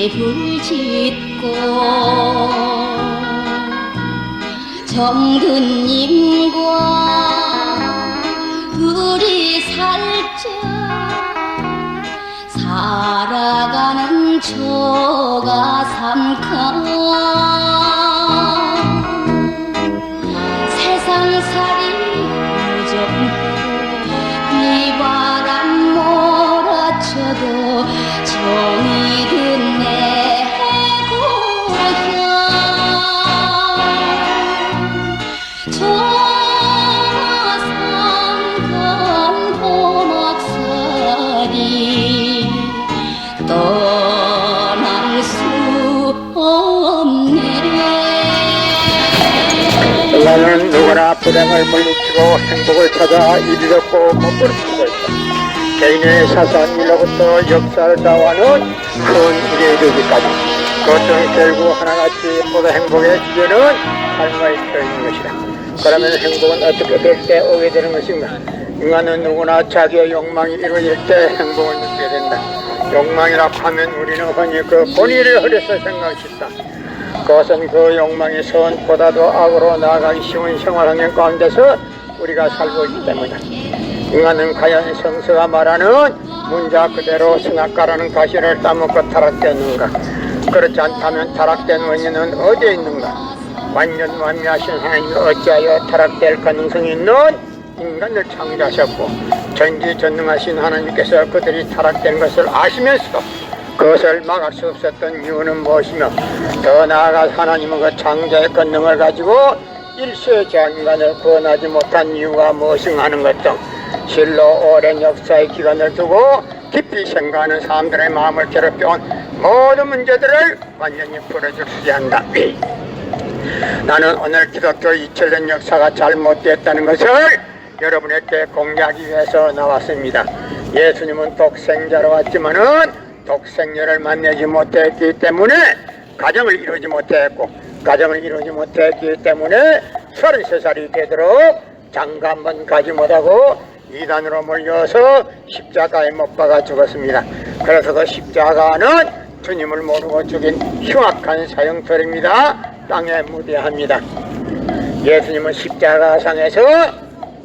예불 짓고 정든님과 둘이 살짝 살아가는 초가 삼카 세상살이 무정하고 비바람 몰아쳐도 정이 든 내 고향 천하삼간 고막살이 떠날 수 없네. 나는 누구나 불행을 물리치고 행복을 찾아 이르렀고 못부르치고 있다. 개인의 사소한 일로부터 역사를 좌우하는 큰 일에 이르기까지 그것은 결국 하나같이 모두 행복의 기준은 삶의 표현인 것이다. 그러면 행복은 어떻게 될 때 오게 되는 것인가? 인간은 누구나 자기의 욕망이 이루어질 때 행복을 느끼게 된다. 욕망이라고 하면 우리는 흔히 그 본의를 흐려서 생각했다. 그것은 그 욕망이 선보다도 악으로 나아가기 쉬운 생활환경 가운데서 우리가 살고 있기 때문이다. 인간은 과연 성서가 말하는 문자 그대로 선악과라는 가시를 따먹고 타락되는가? 그렇지 않다면 타락된 원인은 어디에 있는가? 완전 완미하신 하나님이 어찌하여 타락될 가능성이 있는 인간을 창조하셨고 전지전능하신 하나님께서 그들이 타락된 것을 아시면서도 그것을 막을 수 없었던 이유는 무엇이며 더 나아가 하나님은 그 창조의 권능을 가지고 일시의 인간을 구원하지 못한 이유가 무엇인가 하는 것 등 실로 오랜 역사의 기간을 두고 깊이 생각하는 사람들의 마음을 괴롭혀온 모든 문제들을 완전히 풀어주셔야 한다. 나는 오늘 기독교 2000년 역사가 잘못되었다는 것을 여러분에게 공개하기 위해서 나왔습니다. 예수님은 독생자로 왔지만은 독생녀를 만나지 못했기 때문에 가정을 이루지 못했고 가정을 이루지 못했기 때문에 33살이 되도록 장가 한 번 가지 못하고 이단으로 몰려서 십자가에 못 박아 죽었습니다. 그래서 그 십자가는 주님을 모르고 죽인 흉악한 사형털입니다. 땅에 무대합니다. 예수님은 십자가상에서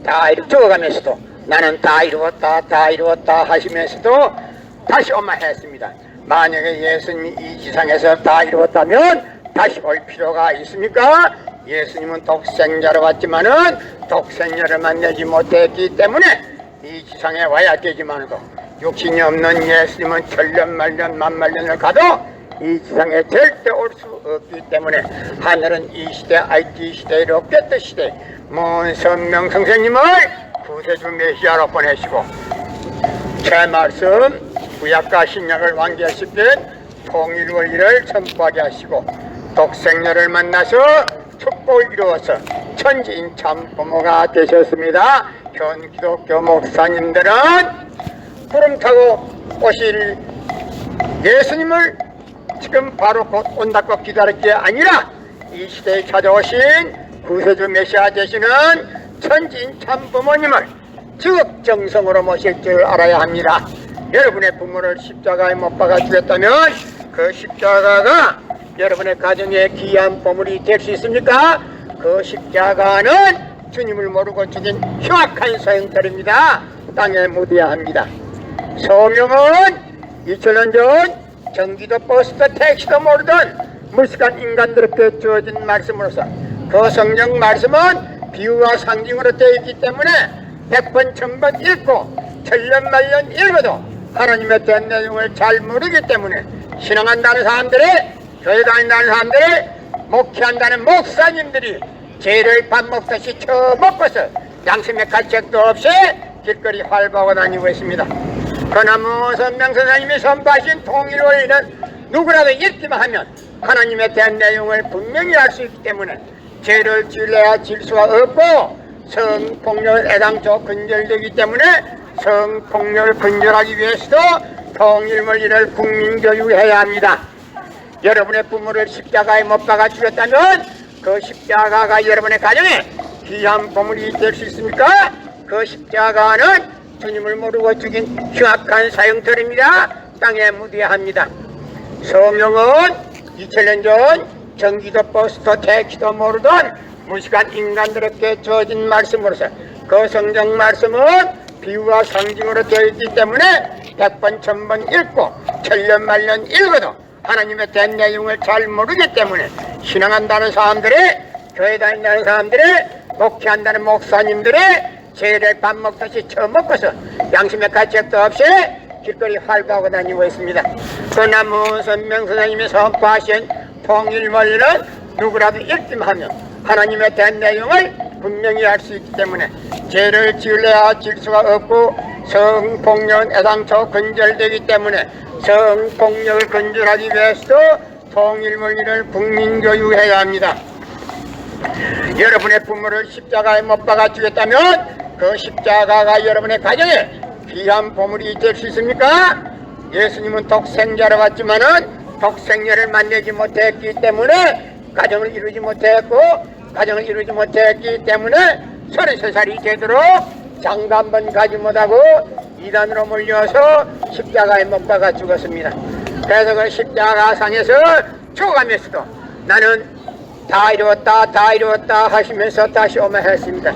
다 죽어가면서도 나는 다 이루었다 하시면서도 다시 엄마했습니다. 만약에 예수님이 이 지상에서 다 이루었다면 다시 올 필요가 있습니까? 예수님은 독생자로 왔지만은 독생자를 만나지 못했기 때문에 이 지상에 와야 되지만도 육신이 없는 예수님은 천년 만년 만만년을 가도 이 지상에 절대 올 수 없기 때문에 하늘은 이 시대 IT 시대 로켓 시대 먼 선명 선생님을 구세주 메시아로 보내시고 제 말씀 구약과 신약을 완결시킨 통일 원리를 선포하게 하시고 독생녀를 만나서 축복을 이루어서 천지인 참 부모가 되셨습니다. 현 기독교 목사님들은 구름 타고 오실 예수님을 지금 바로 곧 온다고 기다릴 게 아니라 이 시대에 찾아오신 구세주 메시아 되시는 천지인 참 부모님을 지극정성으로 모실 줄 알아야 합니다. 여러분의 부모를 십자가에 못 박아 주겠다면 그 십자가가 여러분의 가정에 귀한 보물이 될 수 있습니까? 그 십자가는 주님을 모르고 죽인 흉악한 소형들입니다. 땅에 묻어야 합니다. 소명은 2000년 전 전기도 버스도 택시도 모르던 무식한 인간들에게 주어진 말씀으로서 그 성경 말씀은 비유와 상징으로 되어 있기 때문에 100번 1000번 읽고 천년만년 읽어도 하나님에 대한 내용을 잘 모르기 때문에 신앙한다는 사람들이 교회 다닌다는 사람들이 목회한다는 목사님들이 죄를 밥 먹듯이 처먹고서 양심의 가책도 없이 길거리 활보하고 다니고 있습니다. 그러나 무슨 명선생님이 선포하신 통일 원리는 누구라도 읽기만 하면 하나님에 대한 내용을 분명히 알 수 있기 때문에 죄를 지으려야 질 수가 없고 성폭력을 애당초 근절되기 때문에 성폭력을 근절하기 위해서도 통일 원리를 국민교육해야 합니다. 여러분의 부모를 십자가에 못 박아 죽였다면 그 십자가가 여러분의 가정에 귀한 보물이 될 수 있습니까? 그 십자가는 주님을 모르고 죽인 흉악한 사형들입니다. 땅에 묻어야 합니다. 성경은 2000년 전 경기도 버스도 대키도 모르던 무식한 인간들에게 주어진 말씀으로서 그 성경 말씀은 비유와 상징으로 되어 있기 때문에 100번 1000번 읽고 천년만년 읽어도 하나님의 된 내용을 잘 모르기 때문에 신앙한다는 사람들이, 교회 다닌다는 사람들이, 목회한다는 목사님들이 죄를 밥 먹듯이 처먹고서 양심의 가책도 없이 길거리 활보하고 다니고 있습니다. 그러나 문선명 선생님이 선포하신 통일원리는 누구라도 읽기만 하면 하나님의 된 내용을 분명히 알 수 있기 때문에 죄를 지으려야 질 수가 없고 성폭력은 애당초 근절되기 때문에 성폭력을 근절하기 위해서도 통일원리를 국민교육해야 합니다. 여러분의 부모를 십자가에 못 박아 주겠다면 그 십자가가 여러분의 가정에 귀한 보물이 될 수 있습니까? 예수님은 독생자로 왔지만은 독생녀를 만나지 못했기 때문에 가정을 이루지 못했고, 가정을 이루지 못했기 때문에 33살이 되도록 장가 한 번 가지 못하고 이단으로 몰려서 십자가에 못 박아 죽었습니다. 그래서 그 십자가상에서 죽어가면서도 나는 다 이루었다 하시면서 다시 오마 했습니다.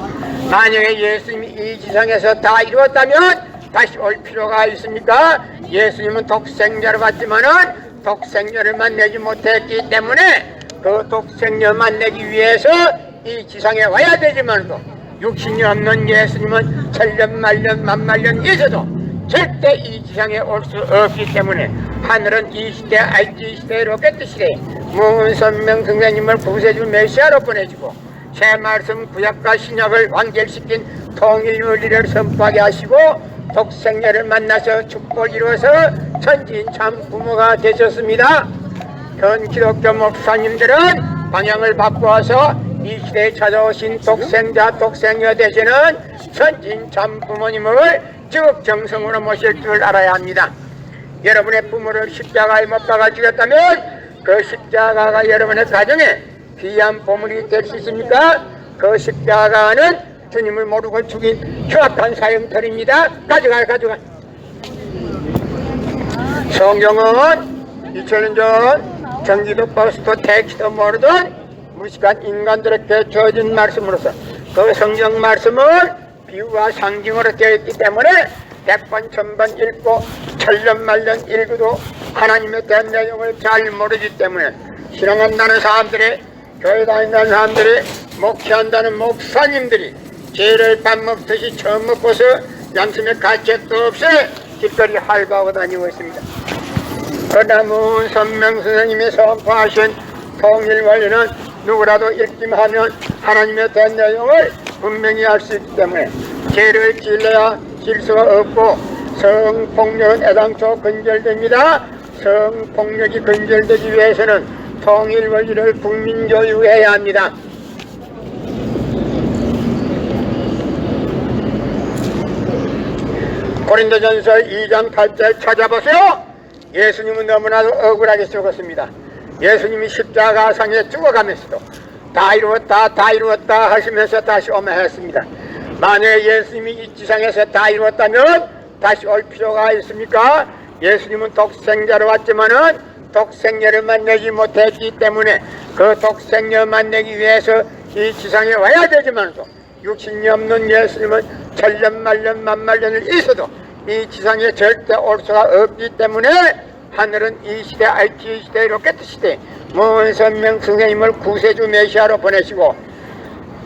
만약에 예수님이 이 지상에서 다 이루었다면 다시 올 필요가 있습니까? 예수님은 독생자로 왔지만은 독생녀를 만나지 못했기 때문에 그 독생녀 만나기 위해서 이 지상에 와야 되지만도 육신이 없는 예수님은 천년만년 만만년 있어도 절대 이 지상에 올 수 없기 때문에 하늘은 이 시대 IT 시대 로켓 시대 문선명 선생님을 구세주 메시아로 보내주고 새 말씀 구약과 신약을 완결시킨 통일원리를 선포하게 하시고 독생녀를 만나서 축복을 이루어서 천지인 참 부모가 되셨습니다. 현 기독교 목사님들은 방향을 바꾸어서 이 시대에 찾아오신 독생자 독생녀 되시는 천지인 참 부모님을 지극정성으로 모실 줄 알아야 합니다. 여러분의 부모를 십자가에 못 박아 주겠다면 그 십자가가 여러분의 가정에 귀한 보물이 될 수 있습니까? 그 십자가는 주님을 모르고 죽인 흉악한 사형털입니다. 가져가. 성경은 2000년 전 경기도 버스도 택시도 모르던 무식한 인간들에게 주어진 말씀으로서 그 성경 말씀은 비유와 상징으로 되어 있기 때문에 100번 1000번 읽고 천년만년 읽어도 하나님에 대한 내용을 잘 모르기 때문에 신앙한다는 사람들이, 교회 다닌다는 사람들이, 목회한다는 목사님들이 죄를 밥 먹듯이 처음 먹고서 양심의 가책도 없이 길거리 활보하고 다니고 있습니다. 그러나 문선명 선생님이 선포하신 통일원리는 누구라도 읽기만 하면 하나님의 된 내용을 분명히 알 수 있기 때문에 죄를 지으려야 질 수가 없고 성폭력은 애당초 근절됩니다. 성폭력이 근절되기 위해서는 통일원리를 국민교육해야 합니다. 고린도전서 2장 8절 찾아보세요. 예수님은 너무나도 억울하게 죽었습니다. 예수님이 십자가상에 죽어가면서도 다 이루었다 하시면서 다시 오마 했습니다. 만약에 예수님이 이 지상에서 다 이루었다면 다시 올 필요가 있습니까? 예수님은 독생자로 왔지만은 독생녀를 만나지 못했기 때문에 그 독생녀 만나기 위해서 이 지상에 와야 되지만도 육신이 없는 예수님은 천년만년 만만년을 있어도 이 지상에 절대 올 수가 없기 때문에 하늘은 이 시대 IT 시대 로켓 시대 문선명 선생님을 구세주 메시아로 보내시고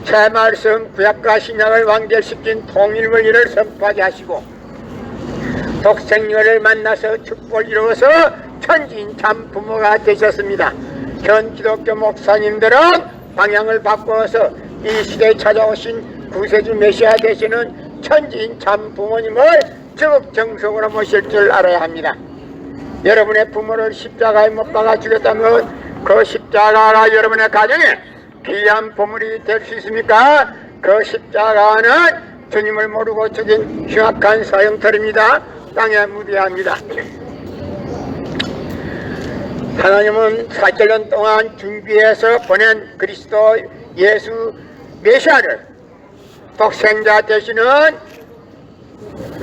새 말씀 구약과 신약을 완결시킨 통일원리를 선포하게 하시고 독생녀를 만나서 축복을 이루어서 천지인 참 부모가 되셨습니다. 현 기독교 목사님들은 방향을 바꾸어서 이 시대에 찾아오신 구세주 메시아 되시는 천지인 참 부모님을 적극정성으로 모실 줄 알아야 합니다. 여러분의 부모를 십자가에 못 박아 주겠다면 그 십자가가 여러분의 가정에 귀한 보물이 될 수 있습니까? 그 십자가는 주님을 모르고 죽인 흉악한 사형털입니다. 땅에 묻어야 합니다. 하나님은 4,000년 동안 준비해서 보낸 그리스도 예수 메시아를 독생자 되시는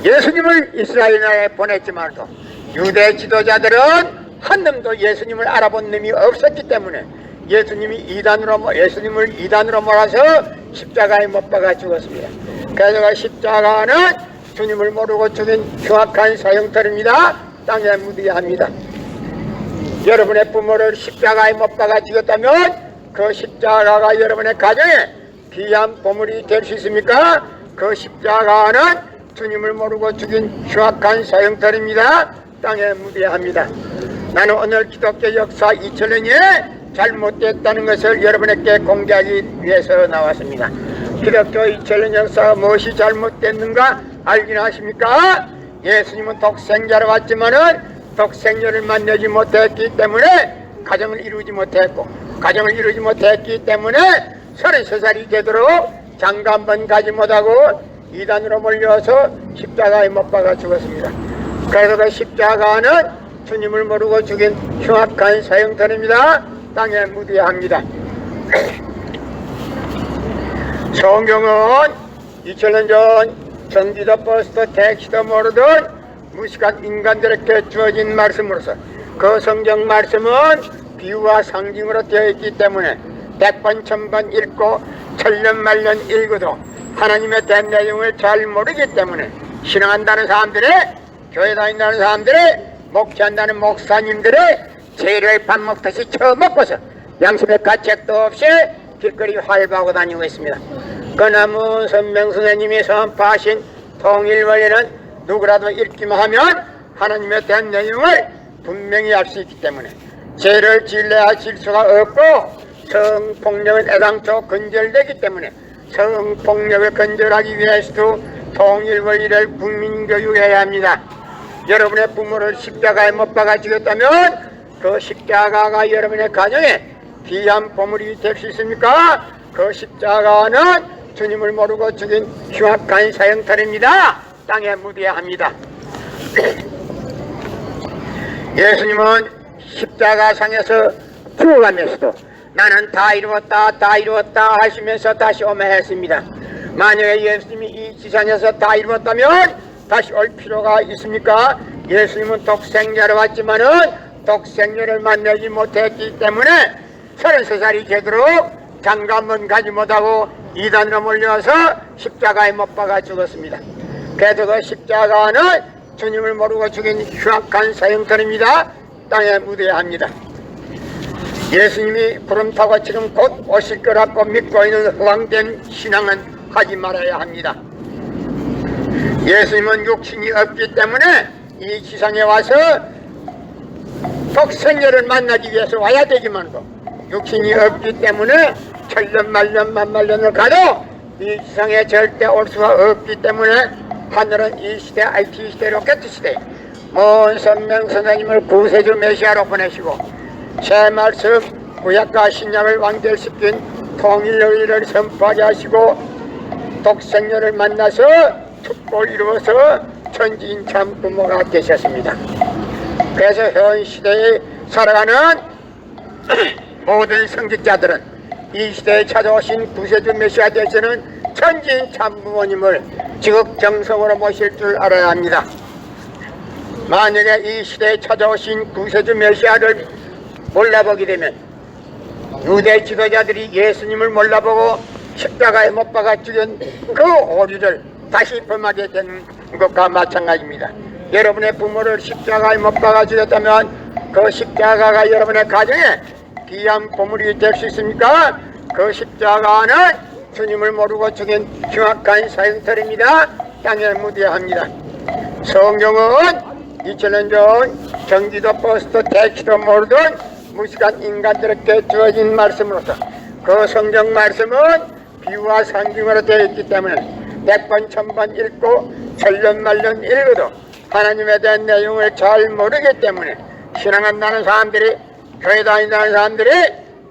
예수님을 이스라엘 나라에 보냈지만도 유대 지도자들은 한 놈도 예수님을 알아본 놈이 없었기 때문에 예수님을 이단으로 몰아서 십자가에 못 박아 죽었습니다. 그래서 십자가는 주님을 모르고 죽인 흉악한 사형터입니다. 땅에 묻어야 여러분의 부모를 십자가에 못 박아 죽였다면 그 십자가가 여러분의 가정에 귀한 보물이 될 수 있습니까? 그 십자가는 주님을 모르고 죽인 흉악한 사형터입니다. 땅에 묻어야 나는 오늘 기독교 역사 2000년에 잘못됐다는 것을 여러분에게 공개하기 위해서 나왔습니다. 기독교 2000년 역사가 무엇이 잘못됐는가 알긴 하십니까? 예수님은 독생자로 왔지만은 독생녀를 만나지 못했기 때문에 가정을 이루지 못했기 때문에 33살이 되도록 장가 한 번 가지 못하고 이단으로 몰려서 십자가에 못 박아 죽었습니다. 그래서 그 십자가는 주님을 모르고 죽인 흉악한 사형터입니다. 땅에 묻어야 성경은 2000년 전 전기도 버스도 택시도 모르던 무식한 인간들에게 주어진 말씀으로서 그 성경 말씀은 비유와 상징으로 되어 있기 때문에 100번 1000번 읽고 천년만년 읽어도 하나님의 대한 내용을 잘 모르기 때문에 신앙한다는 사람들이, 교회 다닌다는 사람들이, 목회한다는 목사님들이 재료에 밥 먹듯이 처먹고서 양심의 가책도 없이 길거리 활보하고 다니고 있습니다. 그나무 선명 선생님이 선포하신 통일원리는 누구라도 읽기만 하면 하나님에 대한 내용을 분명히 알 수 있기 때문에 죄를 질러야 질 수가 없고 성폭력은 애당초 근절되기 때문에 성폭력을 근절하기 위해서도 통일원리를 국민교육해야 합니다. 여러분의 부모를 십자가에 못 박아 죽였다면 그 십자가가 여러분의 가정에 귀한 보물이 될 수 있습니까? 그 십자가는 주님을 모르고 죽인 흉악한 사형터입니다. 땅에 묻어야 예수님은 십자가상에서 죽어가면서도 나는 다 이루었다 하시면서 다시 오매 했습니다. 만약에 예수님이 이 지상에서 다 이루었다면 다시 올 필요가 있습니까? 예수님은 독생자로 왔지만은 독생녀를 만나지 못했기 때문에 33살이 되도록 장가 한 번 가지 못하고 이단으로 몰려서 십자가에 못 박아 죽었습니다. 그래서 그 십자가는 주님을 모르고 죽인 흉악한 사형터입니다. 땅에 묻어야 예수님이 구름 타고 지금 곧 오실 거라고 믿고 있는 허황된 신앙은 하지 말아야 예수님은 육신이 없기 때문에 이 지상에 와서 독생녀를 만나기 위해서 와야 되지만도 육신이 없기 때문에 천년만년 만만년을 가도 이 지상에 절대 올 수가 없기 때문에 하늘은 이 시대 IT 시대 로켓 시대 온 선명 선생님을 구세주 메시아로 보내시고 새 말씀 구약과 신약을 완결시킨 통일의를 선포하게 하시고 독생녀를 만나서 축복을 이루어서 천지인 참 부모가 되셨습니다. 그래서 현 시대에 살아가는 모든 성직자들은 이 시대에 찾아오신 구세주 메시아 되시는 천지인 참 부모님을 지극정성으로 모실 줄 알아야 합니다. 만약에 이 시대에 찾아오신 구세주 메시아를 몰라보게 되면 유대 지도자들이 예수님을 몰라보고 십자가에 못 박아 죽인 그 오류를 다시 범하게 되는 것과 마찬가지입니다. 여러분의 부모를 십자가에 못 박아 죽였다면 그 십자가가 여러분의 가정에 귀한 보물이 될 수 있습니까? 그 십자가는 주님을 모르고 죽인 흉악한 사형터입니다. 땅에 묻어야 성경은 2000년 전 경기도 버스도 택시도 모르던 무식한 인간들에게 주어진 말씀으로서 그 성경 말씀은 비유와 상징으로 되어 있기 때문에 100번 1000번 읽고 천년만년 읽어도 하나님에 대한 내용을 잘 모르기 때문에 신앙한다는 사람들이, 교회 다닌다는 사람들이,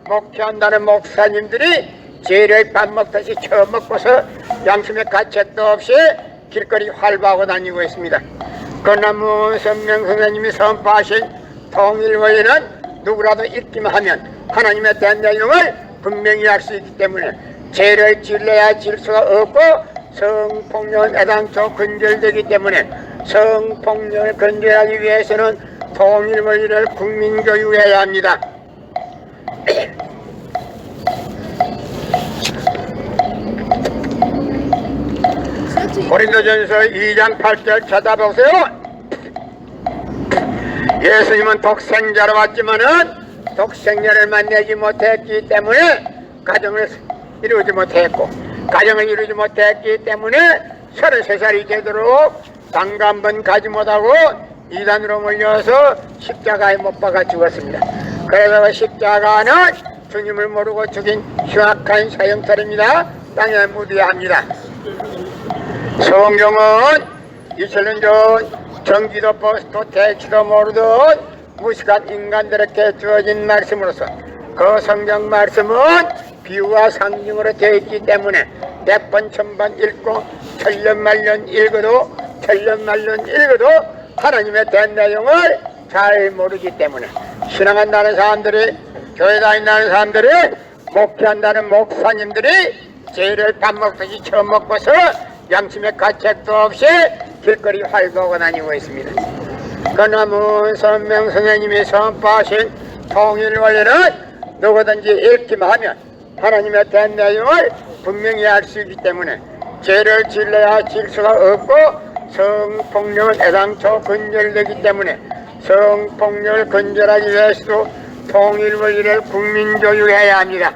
목회한다는 목사님들이 재료에 밥 먹듯이 처먹고서 양심의 가책도 없이 길거리 활보하고 다니고 있습니다. 그나무 선명 선생님이 선포하신 통일원리는 누구라도 읽기만 하면 하나님에 대한 내용을 분명히 알 수 있기 때문에 죄를 질러야 질 수가 없고 성폭력은 애당초 근절되기 때문에 성폭력을 근절하기 위해서는 통일을 이룰 국민교육해야 합니다. 고린도전서 2장 8절 찾아보세요. 예수님은 독생자로 왔지만은 독생자를 만나지 못했기 때문에 가정을 이루지 못했고, 가정을 이루지 못했기 때문에 33살이 되도록 장가 한 번 가지 못하고 이단으로 몰려서 십자가에 못 박아 죽었습니다. 그래서 십자가는 주님을 모르고 죽인 흉악한 사형살입니다. 땅에 묻어야 합니다. 성경은 2000년 전 전기도 버스도 택시도 모르던 무식한 인간들에게 주어진 말씀으로서 그 성경 말씀은 비유와 상징으로 되어 있기 때문에 100번 1000번 읽고 천년만년 읽어도 하나님의 된 내용을 잘 모르기 때문에 신앙한다는 사람들이, 교회 다닌다는 사람들이, 목회한다는 목사님들이 죄를 밥 먹듯이 처먹고서 양심의 가책도 없이 길거리 활보하고 다니고 있습니다. 그 남은 선명 선생님이 선포하신 통일 원리는 누구든지 읽기만 하면 하나님의 된 내용을 분명히 알 수 있기 때문에 죄를 질러야 질 수가 없고, 성폭력은 애당초 근절되기 때문에 성폭력을 근절하기 위해서도 통일 원리를 국민교육해야 합니다.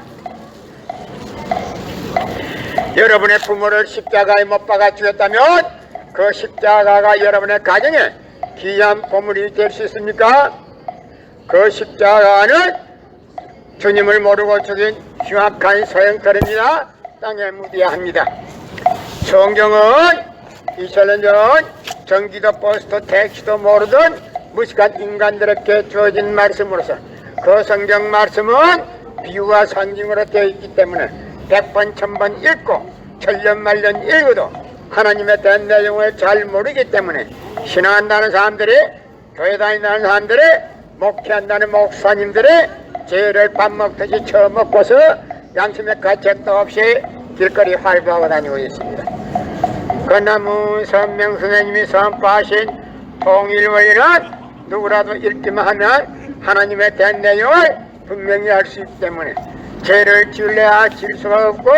여러분의 부모를 십자가에 못 박아 죽였다면 그 십자가가 여러분의 가정에 귀한 보물이 될 수 있습니까? 그 십자가는 주님을 모르고 죽인 흉악한 소형털입니다. 땅에 묻어야 합니다. 성경은 2000년 전 전기도 버스도 택시도 모르던 무식한 인간들에게 주어진 말씀으로서 그 성경 말씀은 비유와 상징으로 되어 있기 때문에 100번 1000번 읽고 천년만년 읽어도 하나님의 된 내용을 잘 모르기 때문에 신앙한다는 사람들이, 교회 다닌다는 사람들이, 목회한다는 목사님들이 죄를 밥 먹듯이 처먹고서 양심의 가책도 없이 길거리 활보하고 다니고 있습니다. 그나무 선명 선생님이 선포하신 통일 원리는 누구라도 읽기만 하면 하나님의 된 내용을 분명히 알 수 있기 때문에 죄를 지으려야 질 수가 없고,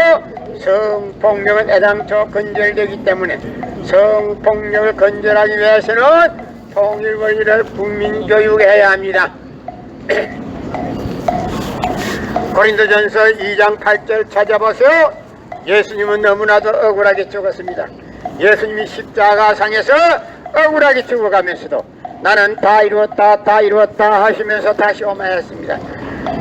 성폭력은 애당초 근절되기 때문에 성폭력을 근절하기 위해서는 통일 원리를 국민교육해야 합니다. 고린도전서 2장 8절 찾아보세요. 예수님은 너무나도 억울하게 죽었습니다. 예수님이 십자가상에서 억울하게 죽어가면서도 나는 다 이루었다 하시면서 다시 오마했습니다.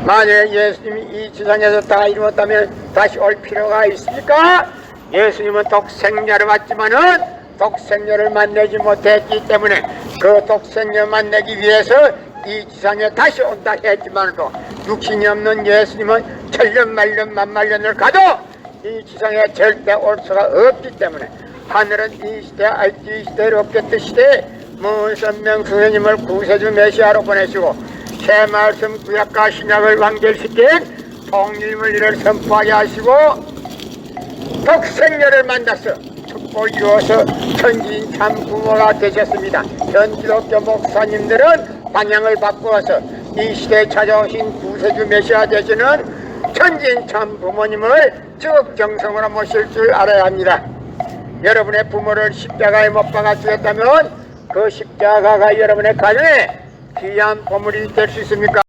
만약에 예수님이 이 지상에서 다 이루었다면 다시 올 필요가 있습니까? 예수님은 독생자로 왔지만은 독생자를 만나지 못했기 때문에 그 독생자 만나기 위해서 이 지상에 다시 온다 했지만도 육신이 없는 예수님은 천년만년 만만년을 가도 이 지상에 절대 올 수가 없기 때문에 하늘은 이 시대 알지 이 시대로 없겠듯 시대에 문선명 선생님을 구세주 메시아로 보내시고 새 말씀 구약과 신약을 완결시킨 통일문리를 선포하게 하시고 독생녀를 만나서 축복 이루어서 천지인 참 부모가 되셨습니다. 현 기독교 목사님들은 방향을 바꾸어서 이 시대에 찾아오신 구세주 메시아 되시는 천지인 참 부모님을 적정성으로 모실 줄 알아야 합니다. 여러분의 부모를 십자가에 못 박아 주겠다면 그 십자가가 여러분의 가정에 귀한 보물이 될 수 있습니까?